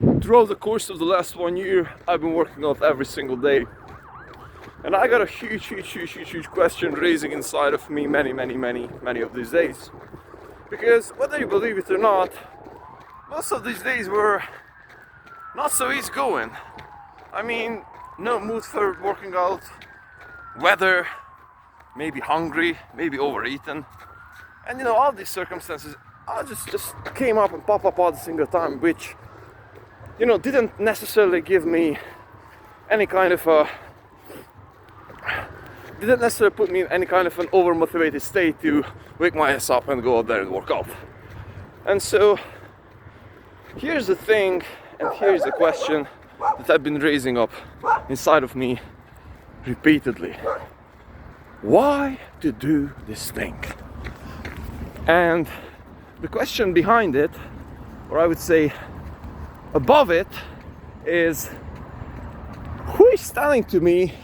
Throughout the course of the last 1 year, I've been working out every single day. And I got a huge question raising inside of me many of these days. Because whether you believe it or not, most of these days were not so easy going. I mean, no mood for working out, weather, maybe hungry, maybe overeaten. And all these circumstances, I just came up and pop up all the single time, which didn't necessarily give me any kind of didn't necessarily put me in any kind of an over-motivated state to wake my ass up and go out there and work out. And so here's the thing, and here's the question that I've been raising up inside of me repeatedly. Why to do this thing? And the question behind it, or I would say above it, is who is telling to me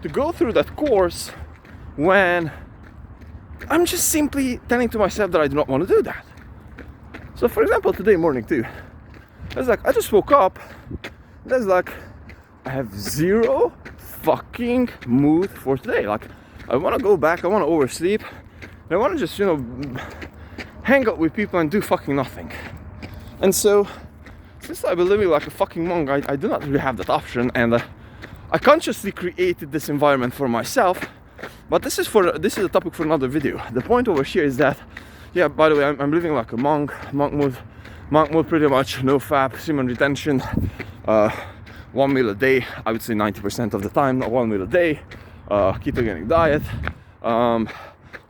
to go through that course when I'm just simply telling to myself that I do not want to do that. So for example, today morning too, I just woke up, I have zero fucking mood for today. I want to go back, I want to oversleep, and I want to just hang out with people and do fucking nothing. And so since I've been living like a fucking monk, I do not really have that option, and I consciously created this environment for myself. But this is a topic for another video. The point over here is that, yeah, by the way, I'm living like a monk mode pretty much, no fap, semen retention, 1 meal a day, I would say 90% of the time, not 1 meal a day, ketogenic diet,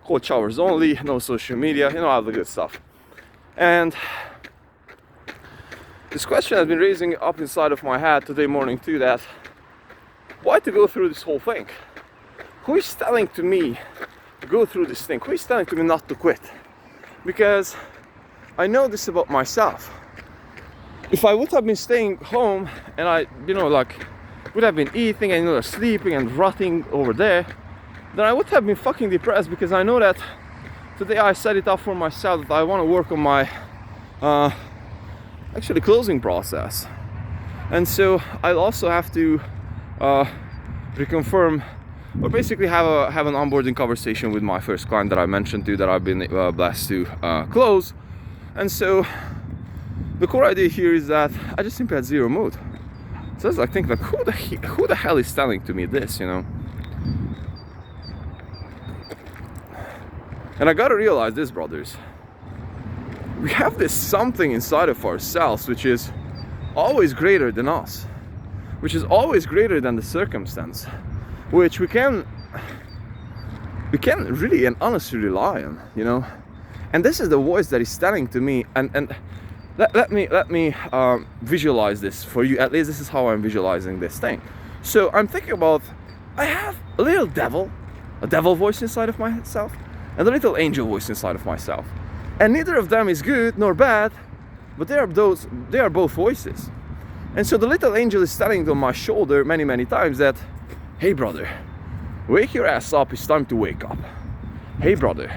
cold showers only, no social media, all the good stuff. And this question has been raising up inside of my head today morning too, that why to go through this whole thing? Who is telling to me to go through this thing? Who is telling to me not to quit? Because I know this about myself. If I would have been staying home and I, would have been eating and sleeping and rotting over there, then I would have been fucking depressed, because I know that today I set it up for myself that I want to work on my actually closing process. And so I'll also have to reconfirm, or basically have an onboarding conversation with my first client that I mentioned to, that I've been blessed to close. And so the core idea here is that I just simply had zero mood. So I was thinking, who the hell is telling to me this, And I gotta realize this, brothers. We have this something inside of ourselves which is always greater than us, which is always greater than the circumstance, which we can really and honestly rely on, And this is the voice that is telling to me, and let me visualize this for you. At least this is how I'm visualizing this thing. So I'm thinking about, I have a little devil, a devil voice inside of myself, and a little angel voice inside of myself. And neither of them is good nor bad, but they are both voices. And so the little angel is telling on my shoulder many times that, hey brother, wake your ass up, it's time to wake up. Hey brother,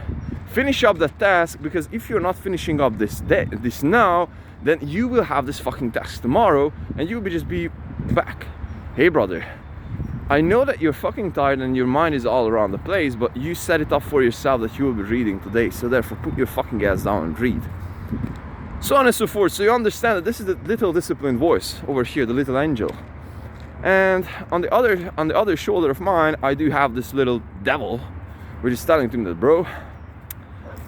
finish up that task, because if you're not finishing up this now, then you will have this fucking task tomorrow and you will just be back. Hey brother, I know that you're fucking tired and your mind is all around the place, but you set it up for yourself that you will be reading today, so therefore put your fucking ass down and read. So on and so forth. So you understand that this is the little disciplined voice over here, the little angel. And on the other shoulder of mine, I do have this little devil, which is telling to me that, bro,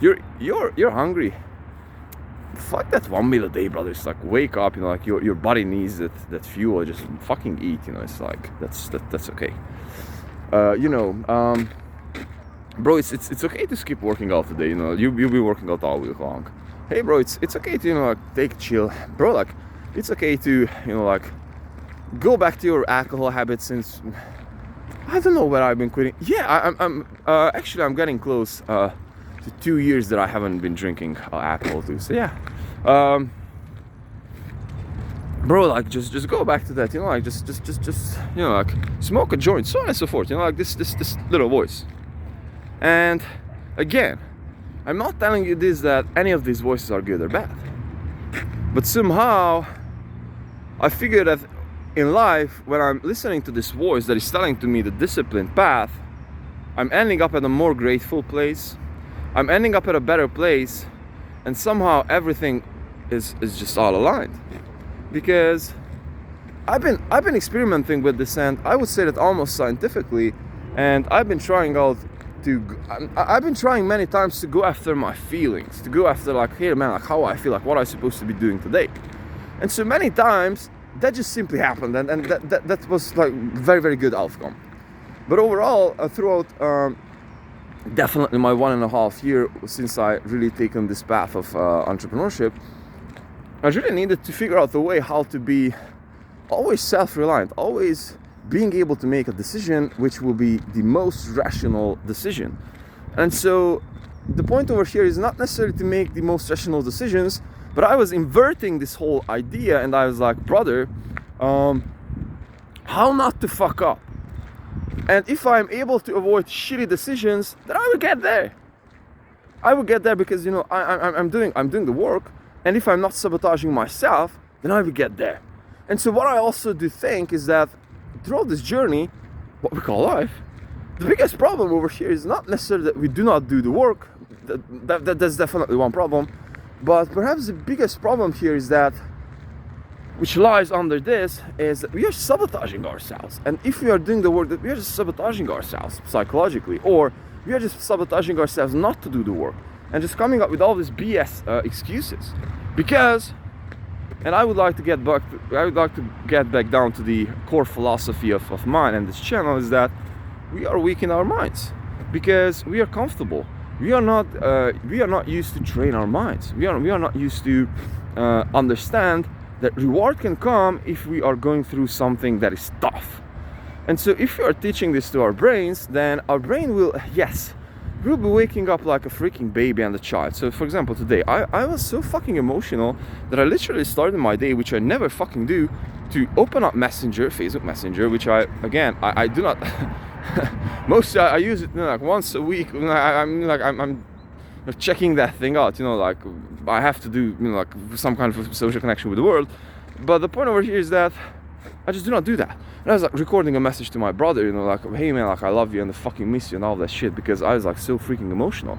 you're hungry. Fuck that 1 meal a day, brother. It's wake up, your body needs that fuel. Just fucking eat, It's that's okay. Bro, it's okay to skip working out today. You'll be working out all week long. Hey, bro, it's okay to take chill, bro. It's okay to go back to your alcohol habits, since I don't know where I've been quitting. Yeah, I'm getting close to 2 years that I haven't been drinking alcohol too. So yeah, bro, just go back to that. Just smoke a joint, so on and so forth. This little voice. And again, I'm not telling you this that any of these voices are good or bad, but somehow I figure that in life, when I'm listening to this voice that is telling to me the disciplined path, I'm ending up at a more grateful place. I'm ending up at a better place, and somehow everything is just all aligned. Because I've been experimenting with this, and I would say that almost scientifically, and I've been trying many times to go after my feelings, to go after like, hey man, like how I feel, like what I'm supposed to be doing today. And so many times that just simply happened, and that was like very, very good outcome. But overall, throughout definitely my 1.5 year since I really taken this path of entrepreneurship, I really needed to figure out a way how to be always self-reliant, always being able to make a decision which will be the most rational decision. And so the point over here is not necessarily to make the most rational decisions, but I was inverting this whole idea, and I was like, brother, how not to fuck up? And if I'm able to avoid shitty decisions, then I will get there. I will get there because, you know, I'm doing the work, and if I'm not sabotaging myself, then I will get there. And so what I also do think is that throughout this journey, what we call life, the biggest problem over here is not necessarily that we do not do the work. That's definitely one problem. But perhaps the biggest problem here is that, which lies under this, is that we are sabotaging ourselves. And if we are doing the work, that we are just sabotaging ourselves psychologically, or we are just sabotaging ourselves not to do the work, and just coming up with all these BS excuses. Because, and I would like to get back down to the core philosophy of mine and this channel, is that we are weak in our minds because we are comfortable. We are not used to train our minds. We are not used to understand that reward can come if we are going through something that is tough. And so if you are teaching this to our brains, then our brain will, yes, we'll be waking up like a freaking baby and a child. So for example, today, I was so fucking emotional that I literally started my day, which I never fucking do, to open up Messenger, Facebook Messenger, which I do not, mostly I use it, you know, like once a week. I'm checking that thing out, you know, like I have to do, you know, like some kind of social connection with the world. But the point over here is that I just do not do that. And I was like recording a message to my brother, you know, like, hey man, like I love you and I fucking miss you and all that shit, because I was like so freaking emotional.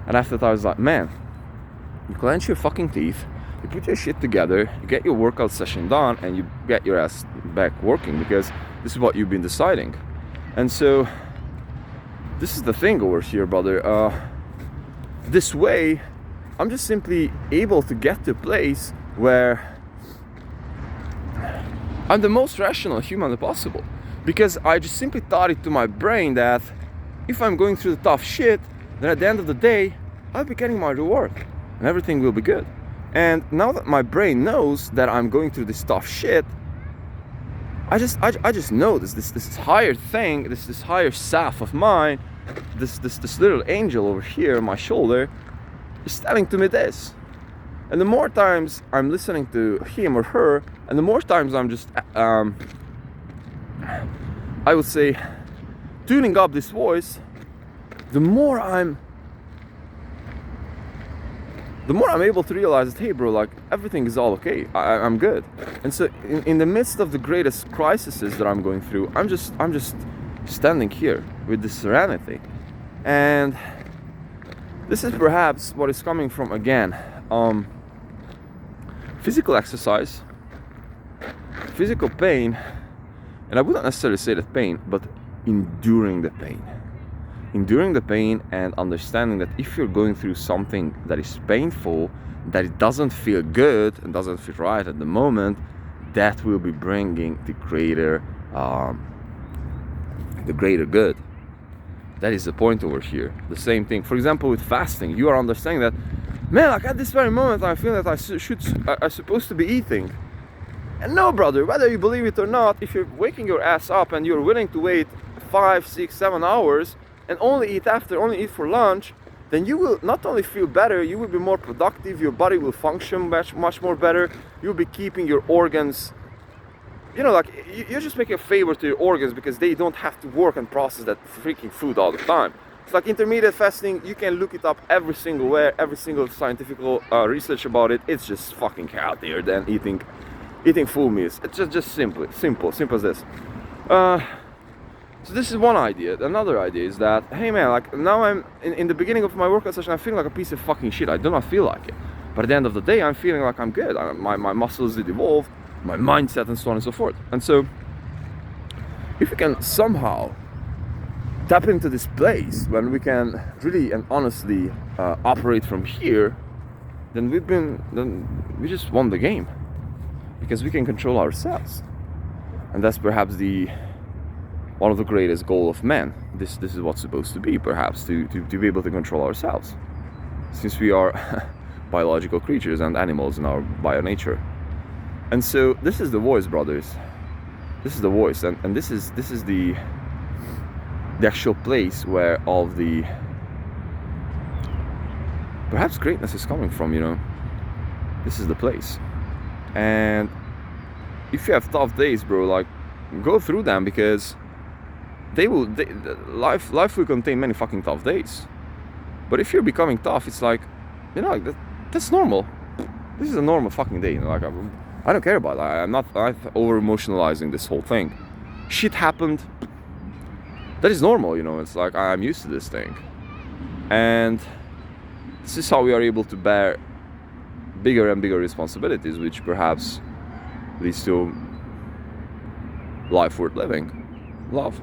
And after that I was like, man, you clench your fucking teeth, you put your shit together, you get your workout session done, and you get your ass back working, because this is what you've been deciding. And so this is the thing over here, brother. This way, I'm just simply able to get to a place where I'm the most rational human possible, because I just simply taught it to my brain that if I'm going through the tough shit, then at the end of the day, I'll be getting my reward and everything will be good. And now that my brain knows that I'm going through this tough shit, I just know this higher thing, this higher self of mine, this little angel over here on my shoulder is telling to me this. And the more times I'm listening to him or her, and the more times I'm just I would say tuning up this voice, the more I'm able to realize that, hey bro, like everything is all okay, I'm good. And so in the midst of the greatest crises that I'm going through, I'm just standing here with this serenity. And this is perhaps what is coming from, again, physical exercise, physical pain, and I wouldn't necessarily say that pain, but enduring the pain. Enduring the pain and understanding that if you're going through something that is painful, that it doesn't feel good and doesn't feel right at the moment, that will be bringing the greater good. That is the point over here. The same thing, for example, with fasting. You are understanding that, man, like at this very moment I feel that I'm supposed to be eating. And no, brother, whether you believe it or not, if you're waking your ass up and you're willing to wait 5, 6, 7 hours and only eat for lunch, then you will not only feel better, you will be more productive, your body will function much more better, you'll be keeping your organs, you know, like you're just making a favor to your organs because they don't have to work and process that freaking food all the time. It's like intermittent fasting, you can look it up every single scientific research about it. It's just fucking healthier than eating eating full meals. It's just simple as this. So this is one idea. Another idea is that, hey man, like now I'm in the beginning of my workout session, I'm feeling like a piece of fucking shit. I do not feel like it. But at the end of the day, I'm feeling like I'm good. My muscles did evolve, my mindset, and so on and so forth. And so, if we can somehow tap into this place when we can really and honestly operate from here, then we just won the game, because we can control ourselves, and that's perhaps one of the greatest goal of man. This is what's supposed to be, perhaps, to be able to control ourselves, since we are biological creatures and animals in our bio nature. And so this is the voice, brothers. This is the voice, and this is the actual place where all of the perhaps greatness is coming from, you know. This is the place. And if you have tough days, bro, like, go through them, because life will contain many fucking tough days. But if you're becoming tough, it's like, you know, that's normal. This is a normal fucking day, you know, like, I don't care about that. I'm not over emotionalizing this whole thing. Shit happened. That is normal, you know. It's like, I'm used to this thing. And this is how we are able to bear bigger and bigger responsibilities, which perhaps leads to life worth living. Love.